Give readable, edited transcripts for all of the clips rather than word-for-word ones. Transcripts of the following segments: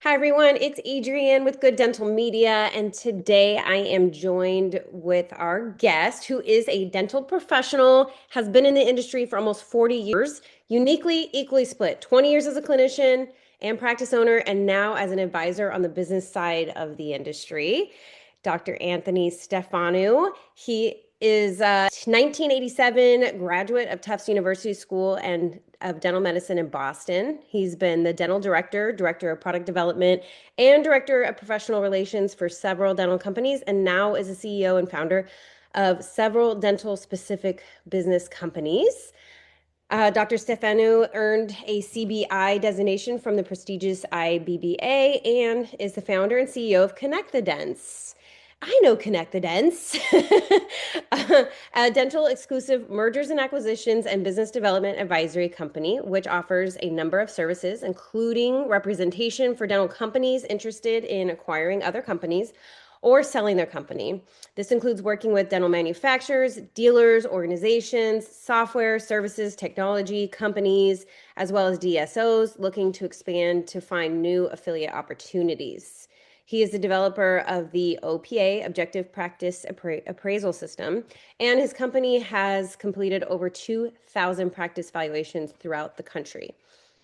Hi, everyone. It's Adrienne with Good Dental Media, and today I am joined with our guest, who is a dental professional, has been in the industry for almost 40 years, uniquely equally split 20 years as a clinician and practice owner, and now as an advisor on the business side of the industry. Dr. Anthony Stefanou. He is a 1987 graduate of Tufts University School and of Dental Medicine in Boston. He's been the dental director, director of product development, and director of professional relations for several dental companies, and now is a CEO and founder of several dental specific business companies. Dr. Stefanou earned a CBI designation from the prestigious IBBA and is the founder and CEO of Connect the Dents. I know Connect the Dents, a dental exclusive mergers and acquisitions and business development advisory company, which offers a number of services, including representation for dental companies interested in acquiring other companies or selling their company. This includes working with dental manufacturers, dealers, organizations, software, services, technology, companies, as well as DSOs looking to expand to find new affiliate opportunities. He is the developer of the OPA, Objective Practice Appraisal System, and his company has completed over 2,000 practice valuations throughout the country.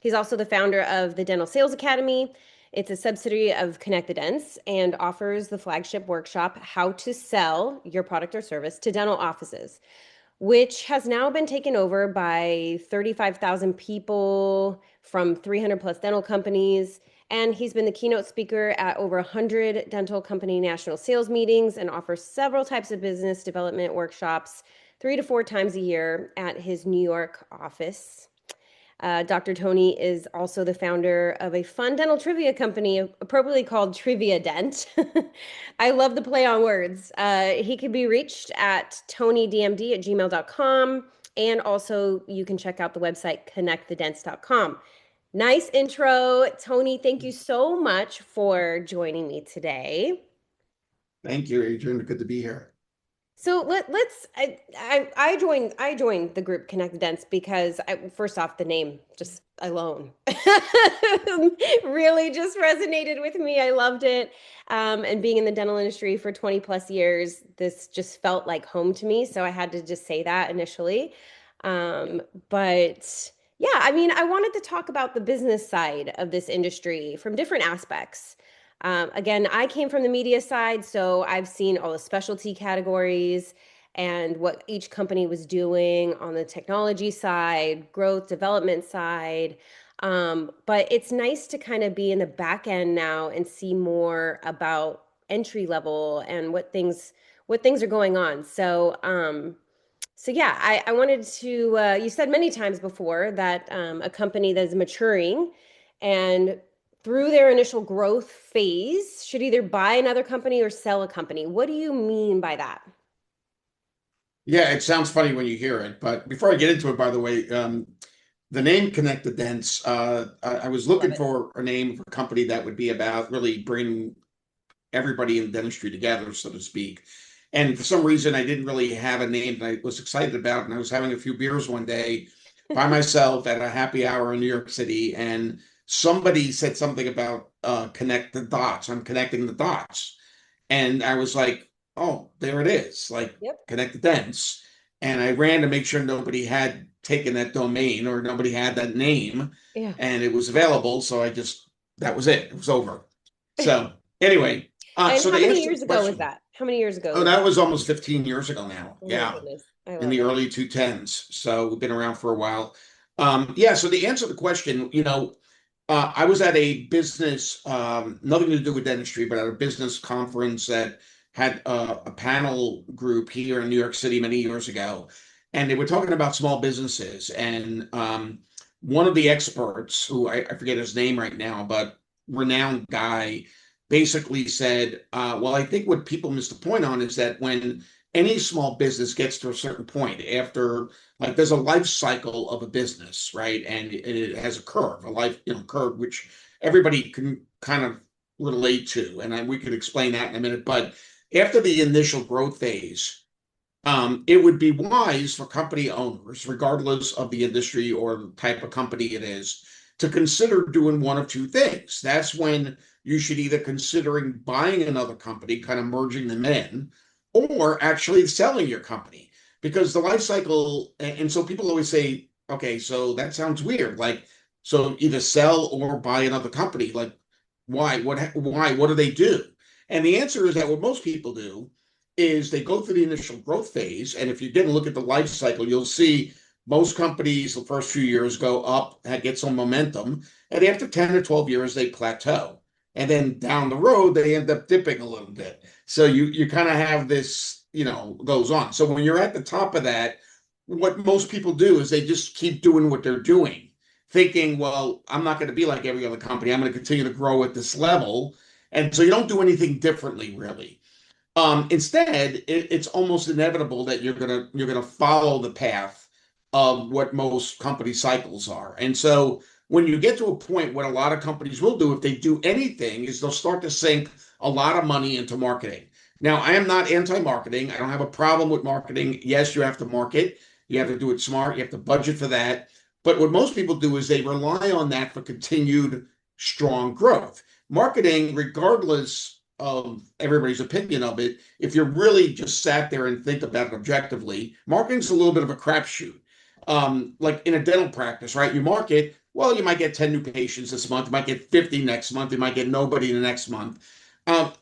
He's also the founder of the Dental Sales Academy. It's a subsidiary of Connect the Dents and offers the flagship workshop, How to Sell Your Product or Service to Dental Offices, which has now been taken over by 35,000 people from 300 plus dental companies. And he's been the keynote speaker at over 100 dental company national sales meetings and offers several types of business development workshops 3 to 4 times a year at his New York office. Dr. Tony is also the founder of a fun dental trivia company, appropriately called Trivia Dent. I love the play on words. He can be reached at tonydmd@gmail.com. And also, you can check out the website connectthedents.com. Nice intro. Tony, thank you so much for joining me today. Thank you, Adrienne. Good to be here. So let's I joined the group Connect the Dents because first off the name just alone really just resonated with me. I loved it. And being in the dental industry for 20 plus years, this just felt like home to me. So I had to just say that initially. But yeah, I mean, I wanted to talk about the business side of this industry from different aspects. Again, I came from the media side, so I've seen all the specialty categories and what each company was doing on the technology side, growth, development side. But it's nice to kind of be in the back end now and see more about entry level and what things are going on. So yeah, I wanted to. You said many times before that a company that is maturing and through their initial growth phase should either buy another company or sell a company. What do you mean by that? Yeah, it sounds funny when you hear it, but before I get into it, by the way, the name Connect the Dents, I was Love looking it. for a name for a company that would be about really bringing everybody in dentistry together, so to speak. And for some reason, I didn't really have a name that I was excited about. And I was having a few beers one day by myself at a happy hour in New York City, and somebody said something about connect the dots. I'm connecting the dots. And I was like, oh, there it is, like Yep. Connect the Dents. And I ran to make sure nobody had taken that domain or nobody had that name Yeah. and it was available. So that was it. It was over. So anyway, And so how to many answer the years ago was question, that? How many years ago oh, was that that? was almost 15 years ago now. Oh my Yeah, goodness. I in love the it. early 2010s. So we've been around for a while. Yeah, so to answer the question, I was at a business, nothing to do with dentistry, but at a business conference that had a panel group here in New York City many years ago. And they were talking about small businesses. And one of the experts, who I forget his name right now, but renowned guy, basically said, well, I think what people miss the point on is that when any small business gets to a certain point after, like, there's a life cycle of a business, right? And it has a curve, a life, curve, which everybody can kind of relate to. And we could explain that in a minute. But after the initial growth phase, it would be wise for company owners, regardless of the industry or the type of company it is, to consider doing one of two things. That's when you should either considering buying another company, kind of merging them in, or actually selling your company. Because the life cycle, and so people always say, okay, so that sounds weird. Like, so either sell or buy another company. Like, why? Why? What do they do? And the answer is that what most people do is they go through the initial growth phase. And if you didn't look at the life cycle, you'll see most companies the first few years go up, get some momentum, and after 10 or 12 years, they plateau. And then down the road, they end up dipping a little bit. So you kind of have this, goes on. So when you're at the top of that, what most people do is they just keep doing what they're doing, thinking, well, I'm not going to be like every other company. I'm going to continue to grow at this level. And so you don't do anything differently, really. Instead, it's almost inevitable that you're gonna follow the path of what most company cycles are. And so when you get to a point, what a lot of companies will do if they do anything is they'll start to sink a lot of money into marketing. Now, I am not anti-marketing. I don't have a problem with marketing. Yes, you have to market. You have to do it smart. You have to budget for that. But what most people do is they rely on that for continued strong growth. Marketing, regardless of everybody's opinion of it, if you really just sat there and think about it objectively, marketing's a little bit of a crapshoot. Like in a dental practice, right? You market, well, you might get 10 new patients this month, you might get 50 next month, you might get nobody the next month.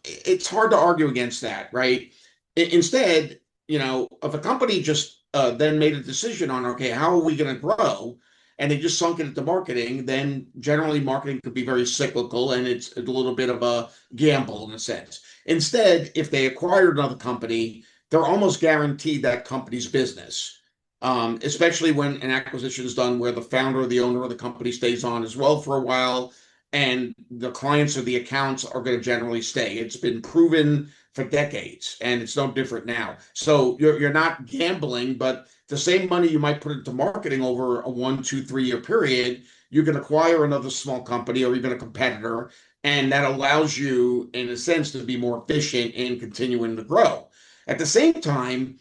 It's hard to argue against that, right? Instead, if a company just then made a decision on, okay, how are we going to grow? And they just sunk it into marketing, then generally marketing could be very cyclical and it's a little bit of a gamble in a sense. Instead, if they acquired another company, they're almost guaranteed that company's business, especially when an acquisition is done where the founder or the owner of the company stays on as well for a while, and the clients or the accounts are going to generally stay. It's been proven for decades, and it's no different now. So you're not gambling, but the same money you might put into marketing over a 1, 2, 3 year period, you can acquire another small company or even a competitor, and that allows you, in a sense, to be more efficient in continuing to grow. At the same time,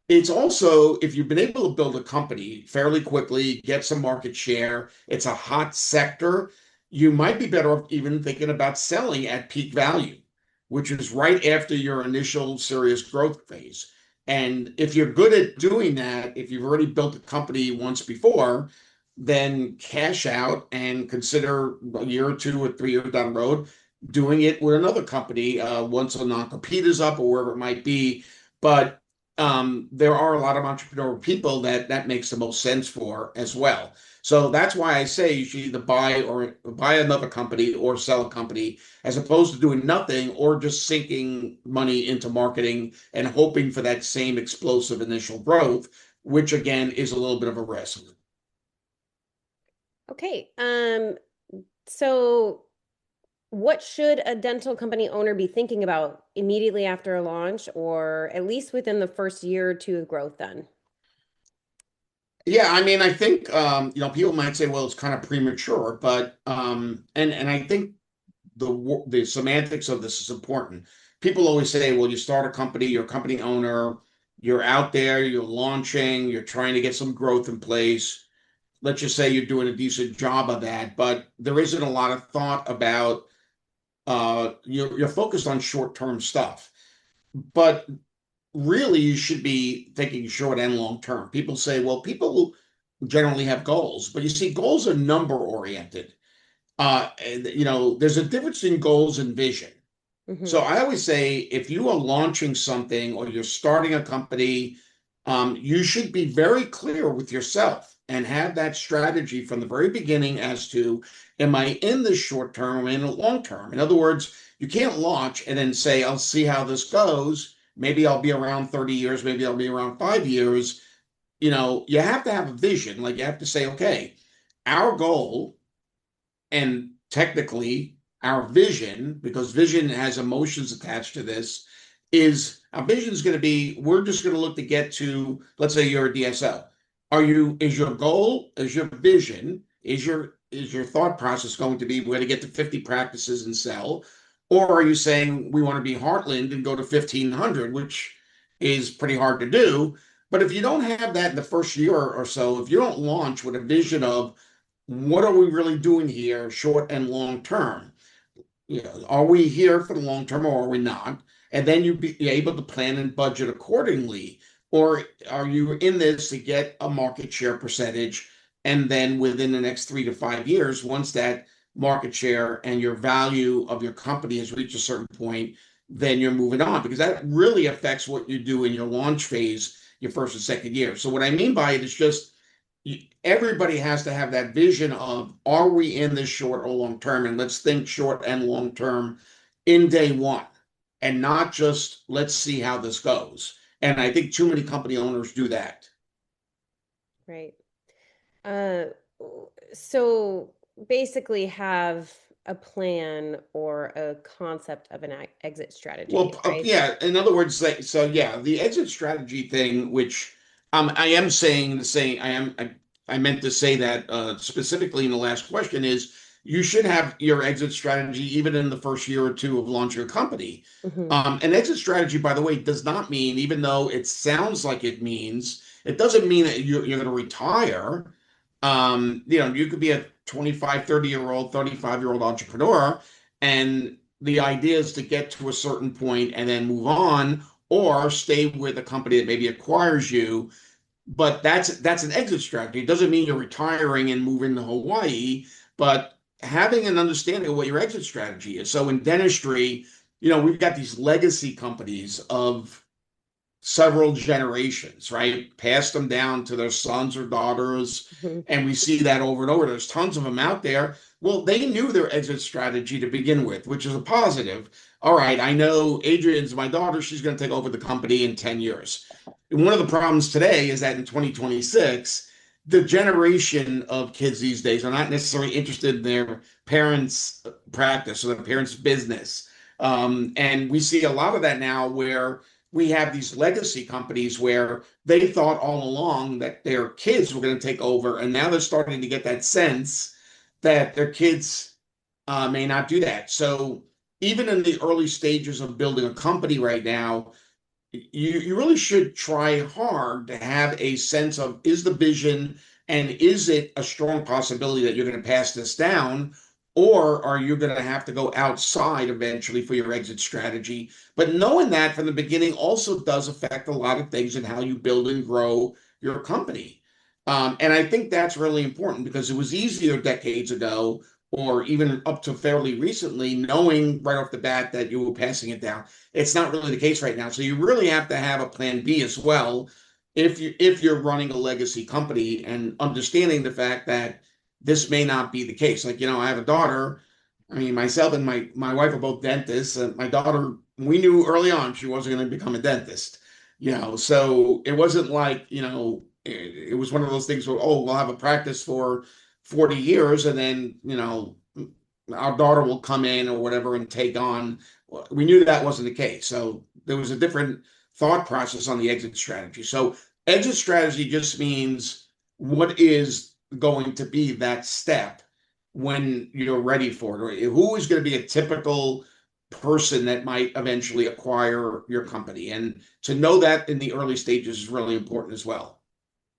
it's also, if you've been able to build a company fairly quickly, get some market share, it's a hot sector, you might be better off even thinking about selling at peak value, which is right after your initial serious growth phase. And if you're good at doing that, if you've already built a company once before, then cash out and consider a year or 2 or 3 years down the road doing it with another company once a non-compete is up or wherever it might be. But there are a lot of entrepreneurial people that makes the most sense for as well. So that's why I say you should either buy another company or sell a company as opposed to doing nothing or just sinking money into marketing and hoping for that same explosive initial growth, which again is a little bit of a risk. Okay. So what should a dental company owner be thinking about immediately after a launch or at least within the first year or two of growth then? Yeah, I mean, I think people might say, well, it's kind of premature, but and I think the semantics of this is important. People always say, well, you start a company, you're a company owner, you're out there, you're launching, you're trying to get some growth in place. Let's just say you're doing a decent job of that, but there isn't a lot of thought about you're focused on short-term stuff. But really you should be thinking short and long term. People say, well, people generally have goals, but you see, goals are number oriented. And, there's a difference in goals and vision. So Hmm. I always say if you are launching something or you're starting a company, you should be very clear with yourself and have that strategy from the very beginning as to, am I in the short term or in the long term? In other words, you can't launch and then say, I'll see how this goes. Maybe I'll be around 30 years, maybe I'll be around 5 years. You have to have a vision. Like you have to say, okay, our goal and technically our vision, because vision has emotions attached to this, is our vision is going to be we're just going to look to get to, let's say you're a DSO. Is your goal, is your vision, is your thought process going to be we're going to get to 50 practices and sell? Or are you saying we want to be Heartland and go to 1,500, which is pretty hard to do? But if you don't have that in the first year or so, if you don't launch with a vision of what are we really doing here, short and long term? You know, are we here for the long term or are we not? And then you're able to plan and budget accordingly. Or are you in this to get a market share percentage? And then within the next 3 to 5 years, once that market share and your value of your company has reached a certain point, then you're moving on because that really affects what you do in your launch phase, your first and second year. So what I mean by it is just everybody has to have that vision of are we in this short or long term, and let's think short and long term in day one, and not just let's see how this goes. And I think too many company owners do that. Right. Uh, so basically have a plan or a concept of an exit strategy, Well, right? yeah. In other words, so yeah, the exit strategy thing, which I am saying the same. I meant to say that specifically in the last question is you should have your exit strategy even in the first year or two of launching a company. Hmm. An exit strategy, by the way, does not mean, even though it sounds like it means, it doesn't mean that you're going to retire. You could be a 25, 30-year-old, 35-year-old entrepreneur, and the idea is to get to a certain point and then move on or stay with a company that maybe acquires you. But that's an exit strategy. It doesn't mean you're retiring and moving to Hawaii, but having an understanding of what your exit strategy is. So in dentistry, we've got these legacy companies of several generations, right? Pass them down to their sons or daughters. Hmm. And we see that over and over. There's tons of them out there. Well, they knew their exit strategy to begin with, which is a positive. All right, I know Adrienne's my daughter. She's going to take over the company in 10 years. And one of the problems today is that in 2026, the generation of kids these days are not necessarily interested in their parents' practice or their parents' business. And we see a lot of that now where we have these legacy companies where they thought all along that their kids were going to take over, and now they're starting to get that sense that their kids may not do that. So even in the early stages of building a company right now, you really should try hard to have a sense of is the vision and is it a strong possibility that you're going to pass this down, or are you going to have to go outside eventually for your exit strategy? But knowing that from the beginning also does affect a lot of things in how you build and grow your company. And I think that's really important because it was easier decades ago or even up to fairly recently, knowing right off the bat that you were passing it down. It's not really the case right now. So you really have to have a plan B as well if you're running a legacy company and understanding the fact that this may not be the case. Like, I have a daughter. I mean, myself and my wife are both dentists, and my daughter, we knew early on she wasn't going to become a dentist. So it wasn't like, it was one of those things where, oh, we'll have a practice for 40 years and then, our daughter will come in or whatever and take on. We knew that wasn't the case. So there was a different thought process on the exit strategy. So exit strategy just means what is going to be that step when you're ready for it, or who is going to be a typical person that might eventually acquire your company. And to know that in the early stages is really important as well.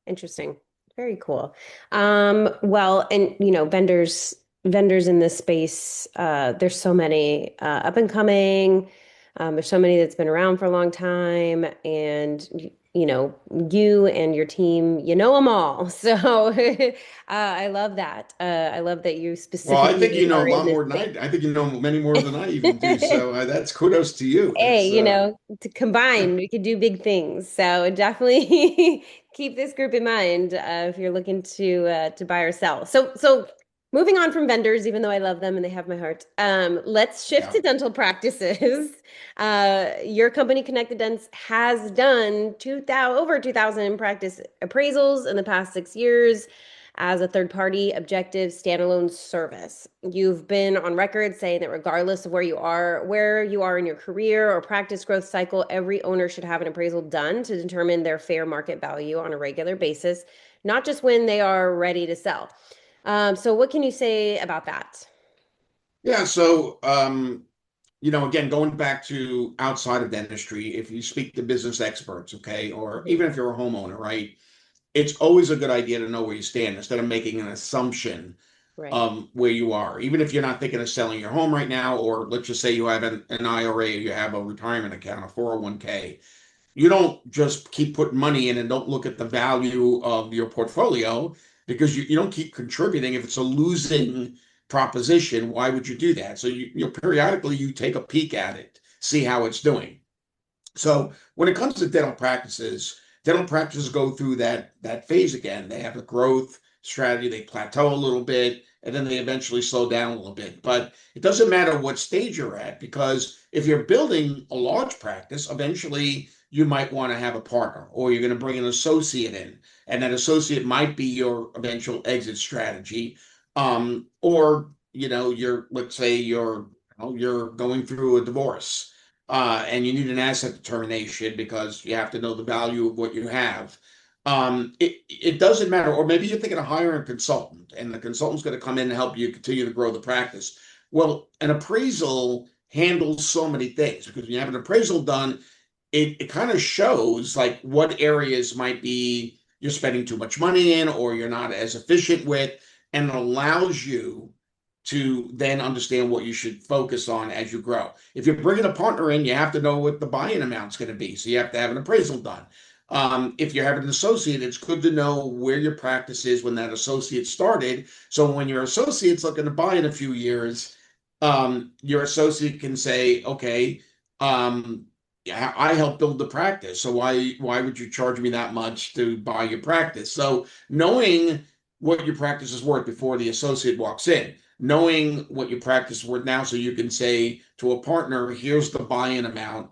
Interesting. Very cool. Well, and vendors in this space, there's so many up and coming. There's so many that's been around for a long time, and you and your team, you know them all. So I love that. I love that you Well, I think you specifically know are a in lot this more than space. I think you know many more than I even do. So that's kudos to you. Hey, That's to combine, we could do big things. So definitely keep this group in mind if you're looking to buy or sell. So moving on from vendors, even though I love them and they have my heart, let's shift yeah. to dental practices. Your company, Connect the Dents, has done 2,000 over 2,000 practice appraisals in the past 6 years as a third-party objective standalone service. You've been on record saying that regardless of where you are in your career or practice growth cycle, every owner should have an appraisal done to determine their fair market value on a regular basis, not just when they are ready to sell. So what can you say about that? Yeah. So again, going back to outside of dentistry, if you speak to business experts, okay, or Mhm. even if you're a homeowner, right? it's always a good idea to know where you stand instead of making an assumption Right. where you are. Even if you're not thinking of selling your home right now, or let's just say you have an IRA, you have a retirement account, a 401k, you don't just keep putting money in and don't look at the value of your portfolio because you don't keep contributing. If it's a losing proposition, why would you do that? So you periodically you take a peek at it, see how it's doing. So when it comes to dental practices go through that phase again. They have a growth strategy, they plateau a little bit, and then they eventually slow down a little bit. But it doesn't matter what stage you're at, because if you're building a large practice, eventually you might want to have a partner, or you're going to bring an associate in, and that associate might be your eventual exit strategy. Or you're let's say you're going through a divorce, and you need an asset determination because you have to know the value of what you have. It doesn't matter. Or maybe you're thinking of hiring a consultant, and the consultant's going to come in and help you continue to grow the practice. Well, an appraisal handles so many things because when you have an appraisal done, it kind of shows like what areas might be you're spending too much money in or you're not as efficient with, and it allows you to then understand what you should focus on as you grow. If you're bringing a partner in, you have to know what the buy-in amount's going to be. So you have to have an appraisal done. If you're having an associate, it's good to know where your practice is when that associate started. So when your associate's looking to buy in a few years, your associate can say, okay, yeah, I helped build the practice. So why would you charge me that much to buy your practice? So knowing what your practice is worth before the associate walks in, knowing what your practice is worth now, so you can say to a partner, here's the buy-in amount,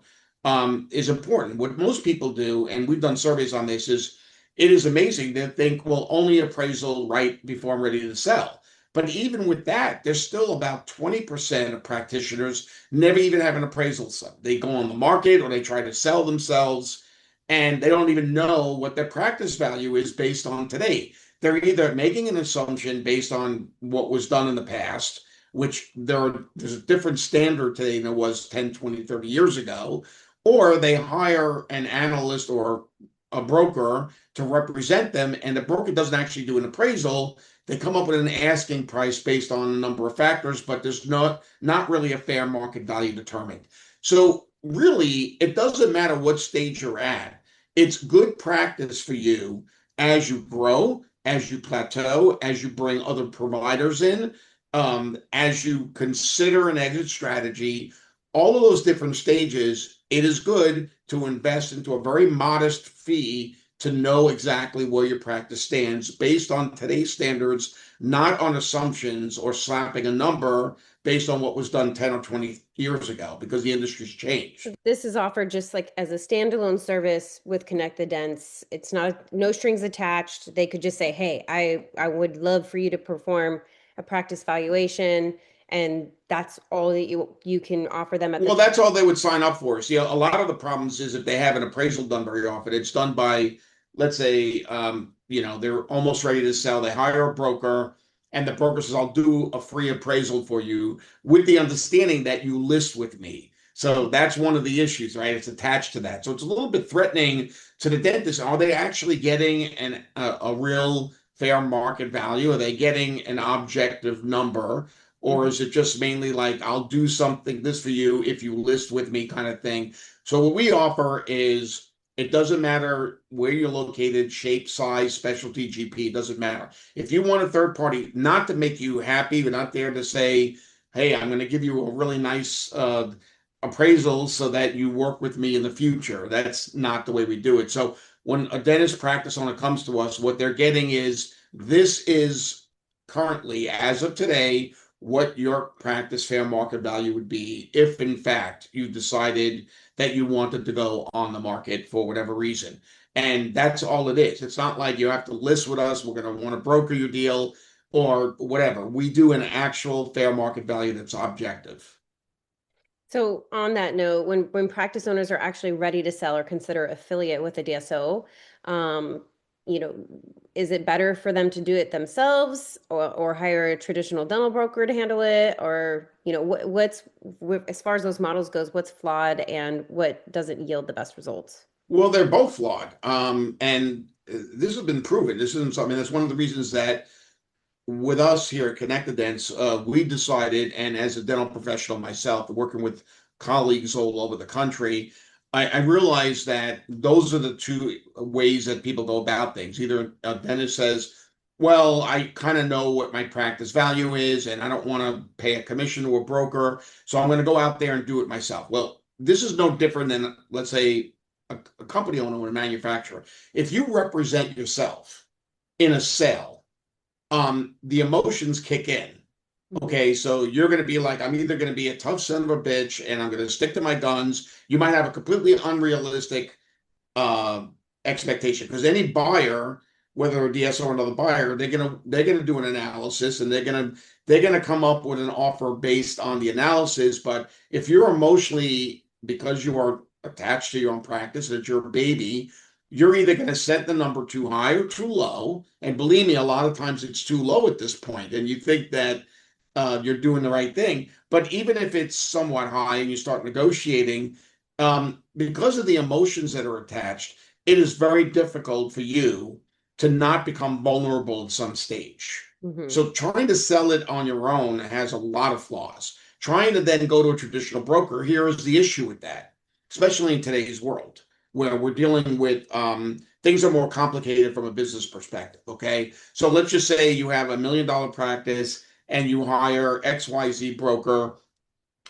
is important. What most people do, and we've done surveys on this, is it is amazing. They think, well, only appraisal right before I'm ready to sell. But even with that, there's still about 20% of practitioners never even have an appraisal. So they go on the market or they try to sell themselves, and they don't even know what their practice value is based on today. They're either making an assumption based on what was done in the past, which there's a different standard today than there was 10, 20, 30 years ago, or they hire an analyst or a broker to represent them, and the broker doesn't actually do an appraisal. They come up with an asking price based on a number of factors, but there's not really a fair market value determined. So really, it doesn't matter what stage you're at. It's good practice for you as you grow, as you plateau, as you bring other providers in, as you consider an exit strategy, all of those different stages, it is good to invest into a very modest fee to know exactly where your practice stands based on today's standards, not on assumptions or slapping a number based on what was done 10 or 20 years ago, because the industry's changed. This is offered just like as a standalone service with Connect the Dents. It's not no strings attached. They could just say, "Hey, I would love for you to perform a practice valuation," and that's all that you can offer them at the Well, time. that's all they would sign up for. See, a lot of the problems is if they have an appraisal done very often, it's done by, let's say, they're almost ready to sell. They hire a broker, and the broker says, "I'll do a free appraisal for you with the understanding that you list with me." So that's one of the issues, right? It's attached to that. So it's a little bit threatening to the dentist. Are they actually getting a real fair market value? Are they getting an objective number? Or Mhm. is it just mainly like, I'll do something this for you if you list with me kind of thing? So what we offer is it doesn't matter where you're located, shape, size, specialty, GP, it doesn't matter. If you want a third party, not to make you happy, we're not there to say, hey, I'm going to give you a really nice appraisal so that you work with me in the future. That's not the way we do it. So when a dentist practice owner comes to us, what they're getting is this is currently, as of today, what your practice fair market value would be if, in fact, you decided that you wanted to go on the market for whatever reason. And that's all it is. It's not like you have to list with us. We're going to want to broker your deal or whatever. We do an actual fair market value that's objective. So on that note, when practice owners are actually ready to sell or consider affiliate with a DSO, um, you know, is it better for them to do it themselves or hire a traditional dental broker to handle it? Or, as far as those models goes, what's flawed and what doesn't yield the best results? Well, they're both flawed. And this has been proven. This isn't something that's one of the reasons that with us here at Connect the Dents, we decided, and as a dental professional myself, working with colleagues all over the country, I realized that those are the two ways that people go about things. Either a dentist says, well, I kind of know what my practice value is, and I don't want to pay a commission to a broker, so I'm going to go out there and do it myself. Well, this is no different than, let's say, a company owner or a manufacturer. If you represent yourself in a sale, the emotions kick in. Mhm. Okay, so you're going to be like, I'm either going to be a tough son of a bitch and I'm going to stick to my guns. You might have a completely unrealistic uh, expectation because any buyer, whether a DSO or another buyer, they're gonna do an analysis and they're gonna come up with an offer based on the analysis. But if you're emotionally, because you are attached to your own practice, and it's your baby, you're either going to set the number too high or too low. And believe me, a lot of times it's too low at this point, and you think that you're doing the right thing. But even if it's somewhat high and you start negotiating, because of the emotions that are attached, it is very difficult for you to not become vulnerable at some stage. Mhm. So trying to sell it on your own has a lot of flaws. Trying to then go to a traditional broker, here is the issue with that, especially in today's world where we're dealing with things are more complicated from a business perspective. Okay. So let's just say you have $1 million practice and you hire XYZ broker.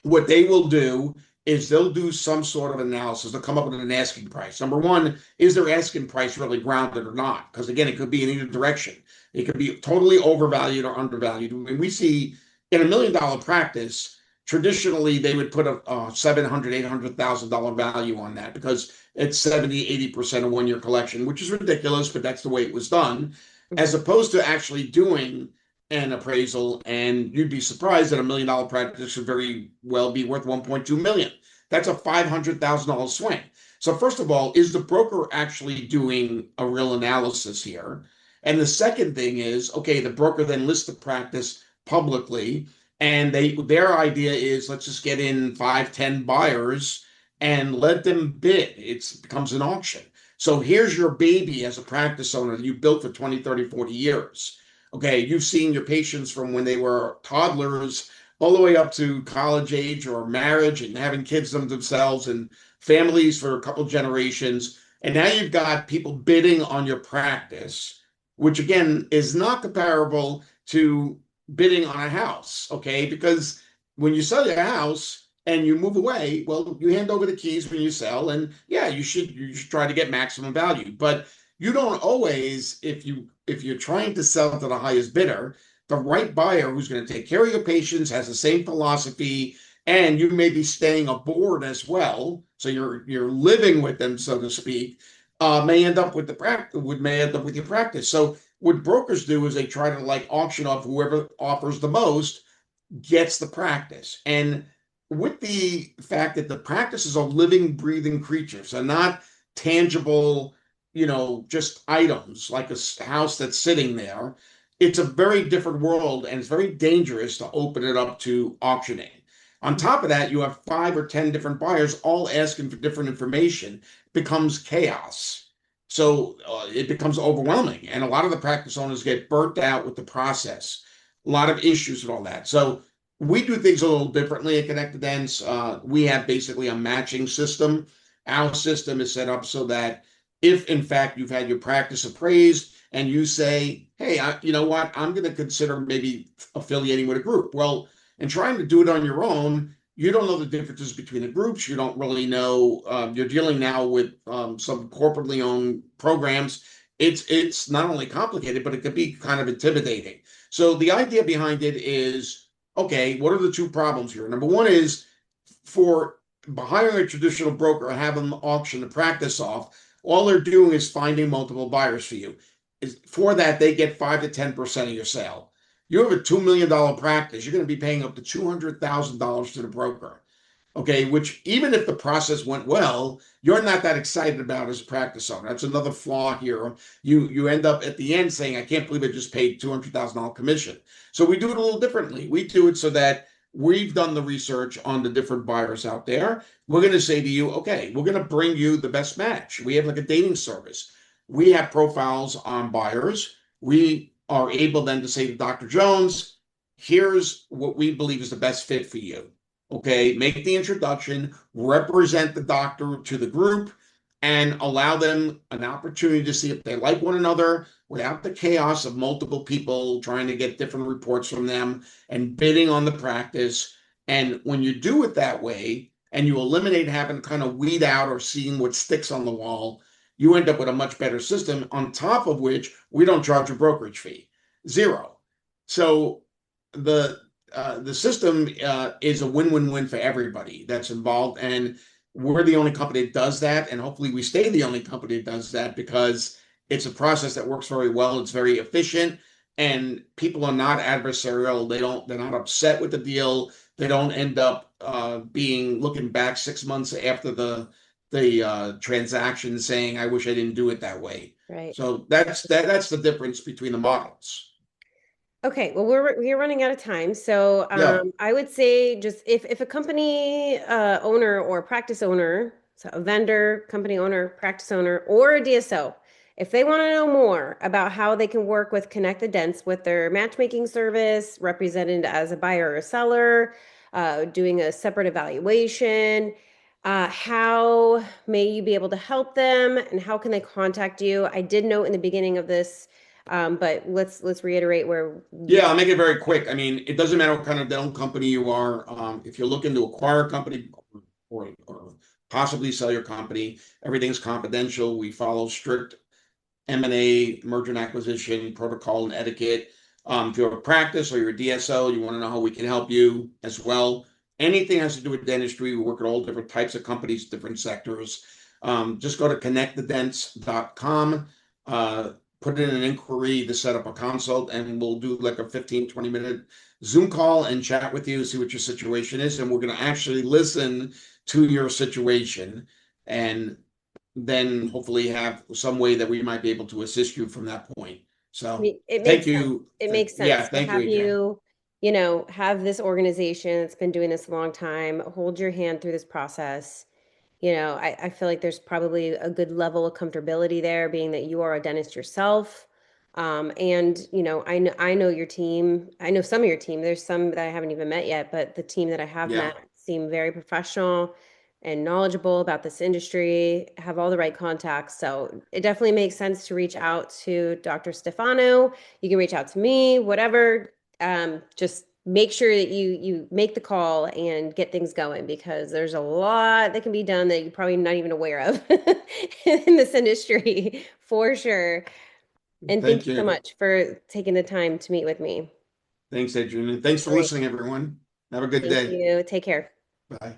What they will do is they'll do some sort of analysis. They'll come up with an asking price. Number one, is their asking price really grounded or not? Because again, it could be in either direction. It could be totally overvalued or undervalued. I mean, we see in $1 million practice, traditionally they would put a 700, $800,000 value on that because it's 70, 80% of 1 year collection, which is ridiculous, but that's the way it was done, as Mhm. opposed to actually doing an appraisal, and you'd be surprised that $1 million practice should very well be worth 1.2 million. That's a $500,000 swing. So first of all, is the broker actually doing a real analysis here? And the second thing is, okay, the broker then lists the practice publicly, and their idea is let's just get in 5, 10 buyers and let them bid. It becomes an auction. So here's your baby as a practice owner that you built for 20, 30, 40 years. Okay, you've seen your patients from when they were toddlers all the way up to college age or marriage and having kids themselves and families for a couple generations. And now you've got people bidding on your practice, which again is not comparable to bidding on a house. Okay, because when you sell your house and you move away, well, you hand over the keys when you sell, and yeah, you should try to get maximum value. But you don't always, if you're trying to sell to the highest bidder, the right buyer who's going to take care of your patients has the same philosophy, and you may be staying aboard as well. So you're living with them, so to speak. May end up with the practice. Would may end up with your practice. So what brokers do is they try to like auction off whoever offers the most gets the practice. And with the fact that the practice is a living, breathing creature, so not tangible, just items like a house that's sitting there, it's a very different world and it's very dangerous to open it up to auctioning. On top of that, you have 5 or 10 different buyers all asking for different information. It becomes chaos. So it becomes overwhelming. And a lot of the practice owners get burnt out with the process, a lot of issues and all that. So we do things a little differently at Connect the Dents. We have basically a matching system. Our system is set up so that if in fact you've had your practice appraised and you say, hey, you know what, I'm going to consider maybe affiliating with a group. Well, and trying to do it on your own, you don't know the differences between the groups. You don't really know. You're dealing now with some corporately owned programs. It's not only complicated, but it can be kind of intimidating. So the idea behind it is, okay, what are the two problems here? Number one is for hiring a traditional broker and having them auction the practice off, all they're doing is finding multiple buyers for you. For that, they get 5 to 10% of your sale. You have a $2 million practice, you're going to be paying up to $200,000 to the broker. Okay, which even if the process went well, you're not that excited about as a practice owner. That's another flaw here. You end up at the end saying, I can't believe I just paid $200,000 commission. So we do it a little differently. We do it so that we've done the research on the different buyers out there. We're going to say to you, okay, we're going to bring you the best match. We have like a dating service. we have profiles on buyers. We are able then to say to Dr. Jones, here's what we believe is the best fit for you. Okay, make the introduction, represent the doctor to the group, and allow them an opportunity to see if they like one another without the chaos of multiple people trying to get different reports from them and bidding on the practice. And when you do it that way, and you eliminate having to kind of weed out or seeing what sticks on the wall, you end up with a much better system. On top of which, we don't charge a brokerage fee, zero. So the system is a win-win-win for everybody that's involved, and we're the only company that does that, and hopefully we stay the only company that does that because it's a process that works very well. It's very efficient, and people are not adversarial. They're not upset with the deal. They don't end up being looking back 6 months after the transaction saying, "I wish I didn't do it that way." Right. So that's the difference between the models. Okay, well, we're running out of time, so Yeah, I would say just if a company owner or practice owner, so a vendor, company owner, practice owner, or a DSO, if they want to know more about how they can work with Connect the Dents with their matchmaking service, represented as a buyer or a seller, doing a separate evaluation, how may you be able to help them, and how can they contact you? I did note in the beginning of this. But let's reiterate where yeah, I'll make it very quick. I mean, it doesn't matter what kind of dental company you are. If you're looking to acquire a company or possibly sell your company, everything's confidential. We follow strict M&A, merger and acquisition protocol and etiquette. If you're a practice or you're a DSO, you want to know how we can help you as well. Anything has to do with dentistry, we work at all different types of companies, different sectors. Just go to connectthedents.com, put in an inquiry to set up a consult, and we'll do like a 15, 20-minute Zoom call and chat with you, see what your situation is. And we're going to actually listen to your situation and then hopefully have some way that we might be able to assist you from that point. So it thank makes sense. you. It makes Yeah, sense to thank you, have Adrienne. you, have this organization that's been doing this a long time, hold your hand through this process. I feel like there's probably a good level of comfortability there, being that you are a dentist yourself. And I know your team. I know some of your team. There's some that I haven't even met yet, but the team that I have Yeah, met seem very professional and knowledgeable about this industry, have all the right contacts. So it definitely makes sense to reach out to Dr. Stefano. You can reach out to me, whatever. Just make sure that you make the call and get things going, because there's a lot that can be done that you're probably not even aware of in this industry for sure. And thank thank you so you. much for taking the time to meet with me. Thanks, Adrienne. And thanks for Great. listening, everyone. Have a good Thank day. you. Take care. Bye.